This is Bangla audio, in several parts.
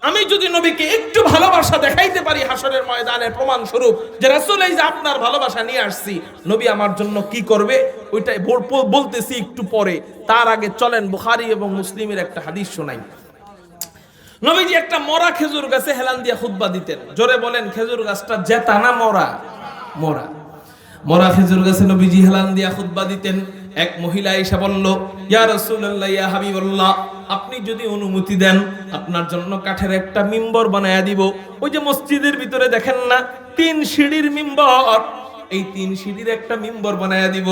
আমি যদি নবীকে একটু ভালোবাসা দেখাইতে পারি হাসরের ময়দানের প্রমাণ স্বরূপ যে রাসূল এই যে আপনার ভালোবাসা নিয়ে আসছি, নবী আমার জন্য কি করবে ওইটাই বলতেছি একটু পরে। তার আগে চলেন বুখারী এবং মুসলিমের একটা হাদিস শোনাই। নবীজি একটা মরা খেজুর গাছে হেলান দিয়া খুতবা দিতেন। জোরে বলেন, খেজুর গাছটা জেতা না মরা? মরা। মরা খেজুর গাছে নবীজি হেলান দিয়া খুতবা দিতেন। এক মহিলা এসে বলল, ইয়া রাসূলুল্লাহ, ইয়া হাবিবাল্লাহ, আপনি যদি অনুমতি দেন আপনার জন্য কাঠের একটা মিম্বর বানায়া দিব। ওই যে মসজিদের ভিতরে দেখেন না 3 সিঁড়ির মিম্বর, এই 3 সিঁড়ির একটা মিম্বর বানায়া দিব।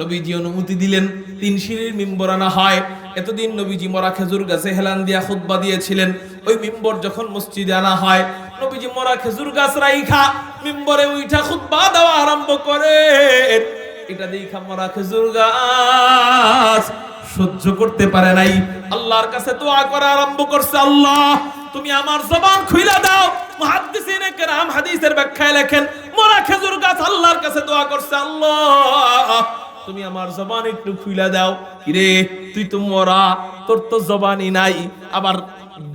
নবীজি অনুমতি দিলেন, 3 সিঁড়ির মিম্বর আনা হয়। এতদিন নবীজি মরা খেজুর গাছে হেলান দিয়া খুতবা দিয়েছিলেন। ওই মিম্বর যখন মসজিদে আনা হয়, নবীজি মরা খেজুর গাছ রাইখা মিম্বরে উঠা খুতবা দেওয়া আরম্ভ করে। এটা দেখা মরা খেজুর গাছ সহ্য করতে পারে নাই, আল্লাহর কাছে দোয়া করা আরম্ভ করছে, আল্লাহ তুমি আমার জবান খুইলা দাও। মুহাদ্দিসিনে কেরাম হাদিসের ব্যাখ্যায় লেখেন, মরা খেজুর গাছ আল্লাহর কাছে দোয়া করছে, আল্লাহ তুমি আমার জবান একটু খুইলা দাও। কিরে তুই তো মরা, তোর তো জবানই নাই। আবার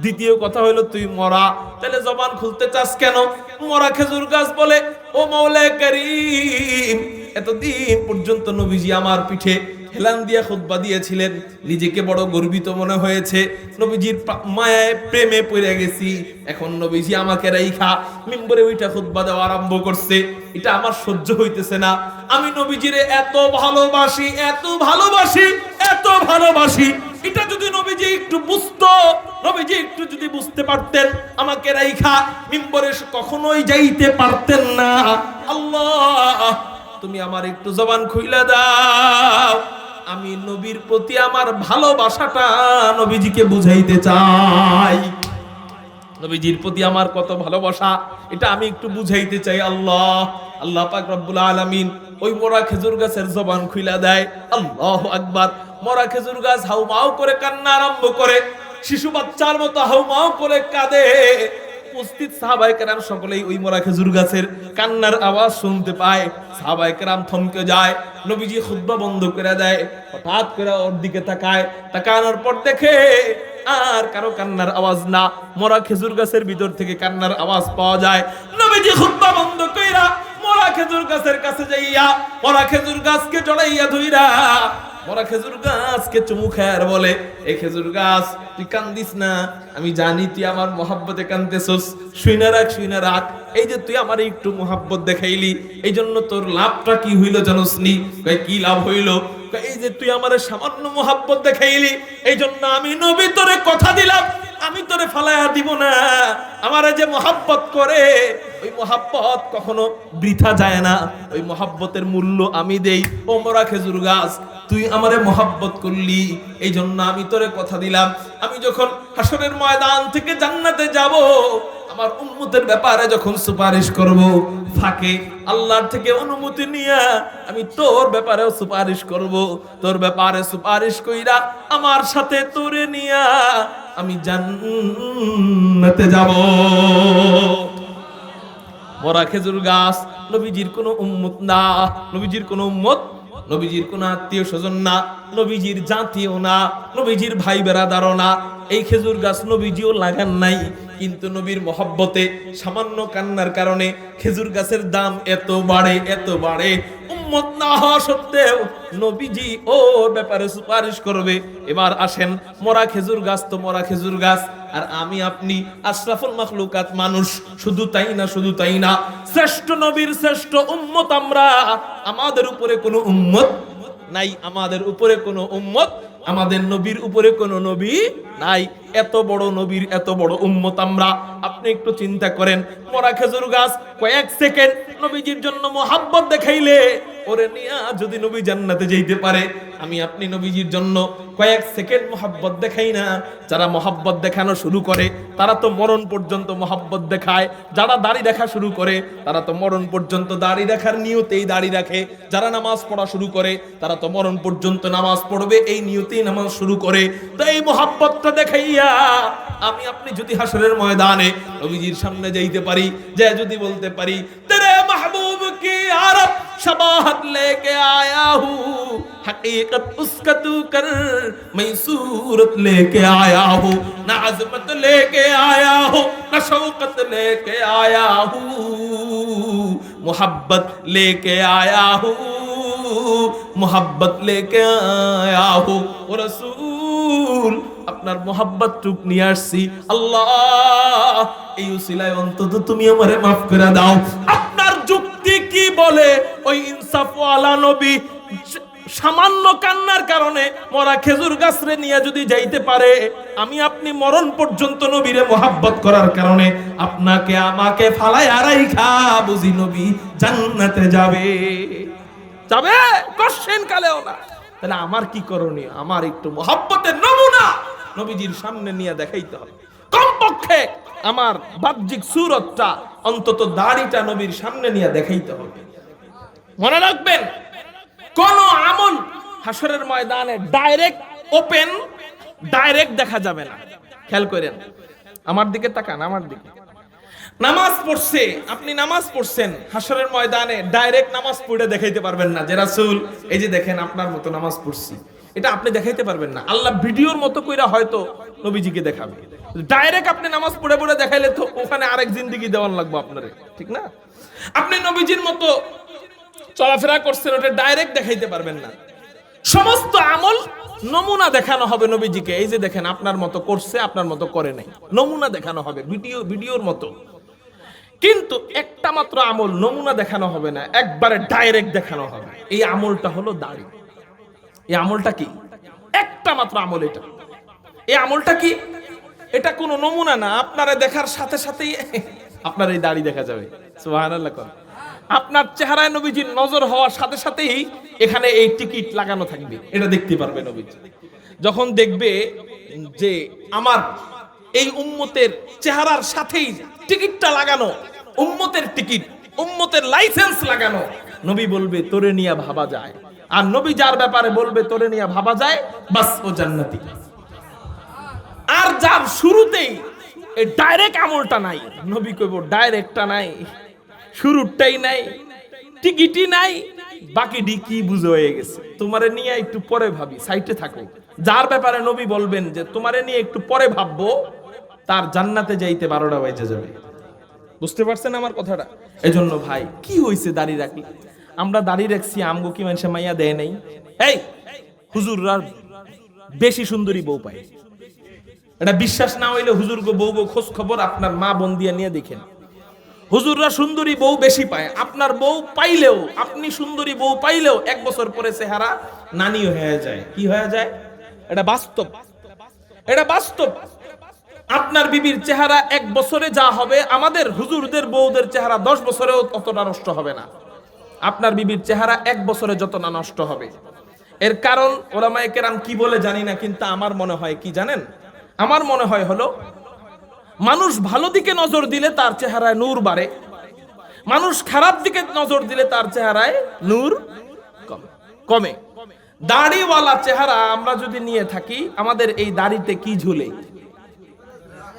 দ্বিতীয় কথা হলো তুই মরা, তাহলে জবান খুলতে চাস কেন? মরা খেজুর গাছ বলে, ও মাওলা কারীম, এতদিন পর্যন্ত নবীজি আমার পিঠে হেলান দিয়া খুতবা দিয়েছিলেন, নিজেকে বড় গর্বিত মনে হয়েছে, নবীজির মায়ায় প্রেমে পড়ে গেছি। এখন নবীজি আমাকে রাইখা মিম্বরে ওইটা খুতবা দেওয়া আরম্ভ করছে, এটা আমার সহ্য হইতেছে না। আমি নবীজিরে এত ভালোবাসি, এত ভালোবাসি, এত ভালোবাসি। এটা যদি নবীজি একটু বুঝতো, নবীজি একটু যদি বুঝতে পারতেন, আমাকে রাইখা মিম্বরে কখনোই যাইতে পারতেন না। আল্লাহ তুমি আমার একটু জবান খুইলা দাও, আমি নবীর প্রতি আমার ভালোবাসাটা নবীজিকে বুঝাইতে চাই। নবীজির প্রতি আমার কত ভালোবাসা এটা আমি একটু বুঝাইতে চাই। আল্লাহ পাক রব্বুল আলামিন ওই মরা খেজুর গাছের জবান খুইলা দেয়। আল্লাহু আকবার। মরা খেজুর গাছ হাউমাউ করে কান্না আরম্ভ করে, শিশু বাচ্চার মতো হাউমাউ করে কাঁদে। উপস্থিত সাহাবায়ে কেরাম সকলেই ওই মরা খেজুর গাছের কান্নার আওয়াজ শুনতে পায়। সাহাবায়ে কেরাম থমকে যায়, নবীজি খুতবা বন্ধ করে দেয়। হঠাৎ করে ওর দিকে তাকায়, তাকানোর পর দেখে আর কারো কান্নার আওয়াজ না, মরা খেজুর গাছের ভিতর থেকে কান্নার আওয়াজ পাওয়া যায়। নবীজি খুতবা বন্ধ কইরা মরা খেজুর গাছের কাছে যাইয়া মরা খেজুর গাছকে জড়াইয়া ধইরা মরা খেজুর গাছকে চুমু খায় আর বলে, এই খেজুর গাছ তুই কান্দিস না, আমি জানি তুই আমার মহাব্বতে কান্দতেছস, শুইনা রাখ, শুইনা রাখ। এই যে তুই আমার একটু মহাব্বত দেখাইলি, এই জন্য তোর লাভটা কি হইল জানোস নি? কি লাভ হইল? এই যে তুই আমার সামান্য মহাব্বত দেখাইলি, এই জন্য আমি নবী তোরে কথা দিলাম, আমি তোরে ফালায়া দিব না। আমারে যে মহাব্বত করে, ওই মহাব্বত কখনো বৃথা যায় না, ওই মহাব্বতের মূল্য আমি দেই। ও মরা খেজুর গাছ, তুই আমারে মহাব্বত করলি, এই জন্য আমি তোরে কথা দিলাম, আমি যখন হাসরের ময়দান থেকে জান্নাতে যাব, আমার উম্মতের ব্যাপারে যখন সুপারিশ করব, ফাঁকে আল্লাহর থেকে অনুমতি নিয়ে আমি তোর ব্যাপারেও সুপারিশ করব। তোর ব্যাপারে সুপারিশ কইরা আমার সাথে তোরে নিয়া আমি জান্নাতে যাব। মরা খেজুর গাছ নবীজির কোনো উম্মত না, নবীজির কোনো উম্মত, নবীজির কোনো আত্মীয় স্বজন না, নবীজির জাতীয় না, নবীজির ভাই বেরাদারও না। এই খেজুর গাছ নবীজিও লাগান নাই, কিন্তু নবীর মহব্বতে সামান্য কান্নার কারণে খেজুর গাছের দাম এত বাড়ে, এত বাড়ে। উম্মত না হওয়া সত্ত্বেও নবীজি ও ব্যাপারে সুপারিশ করবে। এবার আসেন, মরা খেজুর গাছ তো মরা খেজুর গাছ, আর আমি আপনি আশরাফুল মাখলুকাত মানুষ। শুধু তাই না, শুধু তাই না, শ্রেষ্ঠ নবীর শ্রেষ্ঠ উম্মত আমরা। আমাদের উপরে কোনো উম্মত নাই, আমাদের উপরে কোনো উম্মত, আমাদের নবীর উপরে কোনো নবী নাই। এত বড় নবীর এত বড় উম্মত আমরা। আপনি একটু চিন্তা করেন, মরা খেজুর গাছ কয়েক সেকেন্ড নবীজির জন্য মোহাব্বত দেখাইলে ওরে নিয়া যদি নবী জান্নাতে যাইতে পারে, আমি আপনি নবীজির জন্য কয়েক সেকেন্ড মোহাব্বত দেখাই না। যারা মোহাব্বত দেখানো শুরু করে তারা তো মরণ পর্যন্ত মোহাব্বত দেখায়। যারা দাড়ি দেখা শুরু করে তারা তো মরণ পর্যন্ত দাড়ি দেখার নিয়তেই দাড়ি রাখে। যারা নামাজ পড়া শুরু করে তারা তো মরণ পর্যন্ত নামাজ পড়বে এই নিয়তেই নামাজ শুরু করে। তো এই মোহাব্বতটা দেখাইয়া আমি আপনি যদি হাসরের ময়দানে নবীজির সামনে যাইতে পারি, যে যদি বলতে পারি, তেরে মাহবুব কি আরব शबाहत लेके आया हूँ, हकीकत उसका तू कर, मैं सूरत लेके आया हूँ, ना अज़मत लेके आया हूँ, शौकत लेके आया हूँ, मोहब्बत लेके आया हूँ, मोहब्बत लेके आया हूँ ও রাসূল, আপনার মোহাব্বত টুক নিয়ে আসছি। আল্লাহ, এই উসিলায় অন্তত তুমি আমারে মাফ করে দাও। আপনার যুক্তি কি বলে? ওই ইনসাফওয়ালা নবী সামান্য কান্নার কারণে মরা খেজুর গাছরে নিয়ে যদি যাইতে পারে, আমি আপনি মরণ পর্যন্ত নবীরে মোহাব্বত করার কারণে আপনাকে আমাকে ফালায়া রাইখা বুঝি নবী জান্নাতে যাবে? যাবে কোশ্চেন কালেও না। তাহলে আমার কি করণীয়? আমার একটু মোহাব্বতের নমুনা নবীজির সামনে নিয়ে দেখাইতে হবে। কমপক্ষে আমার বাহ্যিক সুরতটা, অন্তত দাড়িটা নবীর সামনে নিয়ে দেখাইতে হবে। মনে রাখবেন, কোন আমল হাসরের ময়দানে ডাইরেক্ট ওপেন ডাইরেক্ট দেখা যাবে না। খেয়াল করেন, আমার দিকে তাকান, আমার দিকে। নামাজ পড়ছে, আপনি নামাজ পড়ছেন, হাসরের ময়দানে ডাইরেক্ট নামাজ পড়ে দেখাইতে পারবেন না যে রাসূল এই যে দেখেন আপনার মতো নামাজ পড়ছি, এটা আপনি দেখাইতে পারবেন না। আল্লাহ ভিডিওর মতো কইরা হয়তো নবীজিকে দেখাবে। ডাইরেক্ট আপনি নামাজ পড়ে পড়ে দেখাইলে তো ওখানে আরেক জিন্দেগি দেওয়ান লাগবে আপনারে, ঠিক না? আপনি নবীজির মতো চলাফেরা করছেন, ওটা ডাইরেক্ট দেখাইতে পারবেন না। সমস্ত আমল নমুনা দেখানো হবে নবীজিকে, এই যে দেখেন আপনার মতো করছে, আপনার মতো করে নাই, নমুনা দেখানো হবে ভিডিওর মতো। কিন্তু একটা মাত্র আমল নমুনা দেখানো হবে না, একবারে ডাইরেক্ট দেখানো হবে। এই আমলটা হলো দাড়ি। এই আমলটা কি? একটা মাত্র আমল এটা। এই আমলটা কি? এটা কোনো নমুনা না, আপনারা দেখার সাথে সাথেই আপনার এই দাড়ি দেখা যাবে। সুবহানাল্লাহ। আপনার চেহারায় নবীজির নজর হওয়ার সাথে সাথেই এখানে এই টিকিট লাগানো থাকবে, এটা দেখতে পারবে নবীজি। যখন দেখবে যে আমার এই উম্মতের চেহারার সাথেই টিকিটটা লাগানো, উম্মতের টিকিট, উম্মতের লাইসেন্স লাগানো, নবী বলবে তোরে নিয়ে ভাবা যায়। আর নবী যার ব্যাপারে বলবে তোরে নিয়ে ভাবা যায়, বাস ও জান্নাতি। আর যার শুরুতেই এই ডাইরেক্ট আমলটা নাই, নবী কইব ডাইরেক্টটা নাই, শুরুটাই নাই, টিকিটই নাই, বাকি ডিকি বুঝে হয়ে গেছে, তোমারে নিয়ে একটু পরে ভাবি, সাইটে থাকো। যার ব্যাপারে নবী বলবেন যে তোমারে নিয়ে একটু পরে ভাববো, তার জান্নাতে যাইতে 12টা বাজে যাবে। বুঝতে পারছেন আমার কথাটা? এজন্য ভাই, কি হইছে দাড়ি রাখলি? আমরা দাড়ি রাখছি, আমগো কি মানুষে মাইয়া দেয় নাই? এই হুজুররা বেশি সুন্দরী বউ পায়, এটা বিশ্বাস না হইলে হুজুর গো বউ গো খোঁজ খবর আপনার মা বোন দিয়ে নিয়ে দেখেন। হুজুররা সুন্দরী বউ বেশি পায়। আপনার বউ পাইলেও, আপনি সুন্দরী বউ পাইলেও 1 বছর পরে চেহারা নানি হয়ে যায়। কি হয়ে যায়? এটা বাস্তব, এটা বাস্তব। আপনার বিবির চেহারা 1 বছরে যা হবে, আমাদের হুজুরদের বউদের চেহারা 10 বছরেও ততটা নষ্ট হবে না। আপনার বিবির চেহারা 1 বছরে যত না নষ্ট হবে। এর কারণ ওলামায়ে কেরাম কি বলে জানি না, কিন্তু আমার মনে হয় কি জানেন? আমার মনে হয় হলো, মানুষ ভালো দিকে নজর দিলে তার চেহারায় নূর বাড়ে, মানুষ খারাপ দিকে নজর দিলে তার চেহারায় নূর কমে। দাড়িওয়ালা চেহারা আমরা যদি নিয়ে থাকি, আমাদের এই দাড়িতে কি ঝুলে?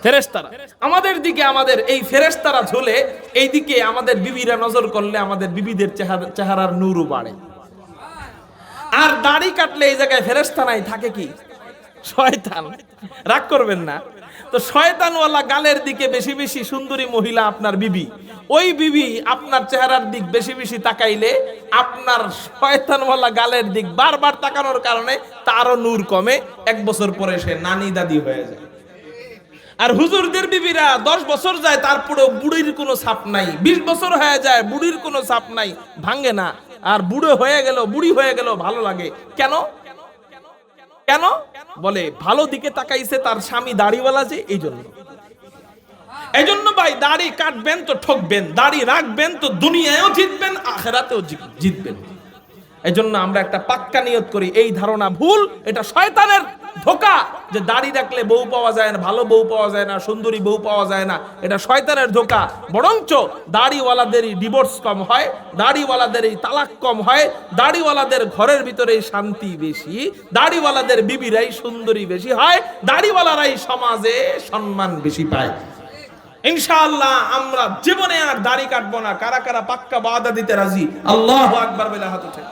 ফেরেশতারা। আমাদের দিকে আমাদের এই ফেরেশতারা ঝুলে, এই দিকে আমাদের বিবিরা নজর করলে আমাদের বিবিদের চেহারার নূরও বাড়ে। আর দাড়ি কাটলে এই জায়গায় ফেরেশতা নাই, থাকে কি? শয়তান। রাগ করবেন না। তো শয়তানওয়ালা গালের দিকে বেশি বেশি সুন্দরী মহিলা আপনার বিবি, ওই বিবি আপনার চেহারার দিক বেশি বেশি তাকাইলে আপনার শয়তানওয়ালা গালের দিক বারবার তাকানোর কারণে তারও নূর কমে, 1 বছর পরে সে নানি দাদি হয়ে যায়। আর হুজুরদের বিবিরা 10 বছর যায়, তারপরেও বুড়ির কোনো ছাপ নাই, 20 বছর হয়ে যায়, বুড়ির কোনো ছাপ নাই, ভাঙে না। আর বুড়ো হয়ে গেল, বুড়ি হয়ে গেল ভালো লাগে কেন? কেন? বলে ভালো দিকে তাকাইছে তার স্বামী দাড়িওয়ালা যে, এই জন্য। এই জন্য ভাই, দাড়ি কাটবেন তো ঠকবেন, দাড়ি রাখবেন তো দুনিয়ায়ও জিতবেন, আখিরাতেও জিতবেন। এই জন্য আমরা একটা পাক্কা নিয়ত করি, এই ধারণা ভুল, এটা শয়তানের ধোঁকা যে দাড়ি রাখলে বউ পাওয়া যায় না, ভালো বউ পাওয়া যায় না, সুন্দরী বউ পাওয়া যায় না, এটা শয়তানের ধোঁকা। বরঞ্চ দাড়িওয়ালাদেরই ডিভোর্স কম হয়, দাড়িওয়ালাদেরই তালাক কম হয়, দাড়িওয়ালাদের ঘরের ভিতরে শান্তি বেশি, দাড়িওয়ালাদের বিবিরাই সুন্দরী বেশি হয়, দাড়িওয়ালারাই সমাজে সম্মান বেশি পায়। ইনশাআল্লাহ আমরা জীবনে আর দাড়ি কাটবো না। কারা কারা পাক্কা ওয়াদা দিতে রাজি? আল্লাহু আকবার বলে হাত উঠে।